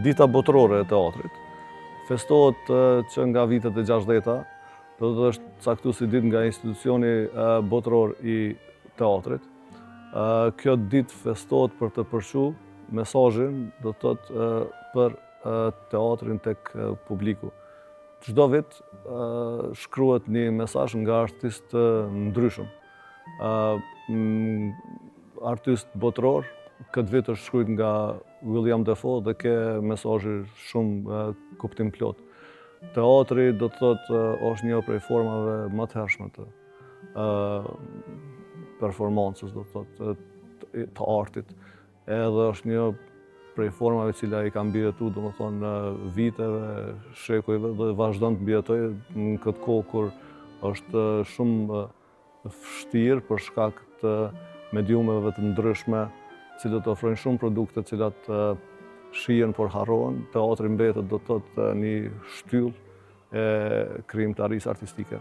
Dita botërore e teatrit festohet që nga vitet e 60-ta, do të është caktuar si ditë nga institucioni botëror i teatrit. Kjo ditë festohet për të përçuar mesazhin, do të thotë, për teatrin tek publiku. Çdo vit shkruhet një mesazh nga artistë të ndryshëm. Artist botëror, këtë vit është shkruajtur nga William Defoe dhe ke mesazhe shumë kuptim plot. Teatri, do të thotë, është një prej formave më të hershme të performancës, do të thotë, të artit. Edhe është një prej formave cila i ka mbijetuar, domethënë, viteve, shekujve dhe vazhdon të mbijetojë në këtë kohë kur është shumë vështirë për shkak të mediumeve të ndryshme, cilët ofrojnë shumë produkte të cilat shihen por harrohen. Teatri mbetet, do të thotë, një shtyllë e krijimtarisë artistike.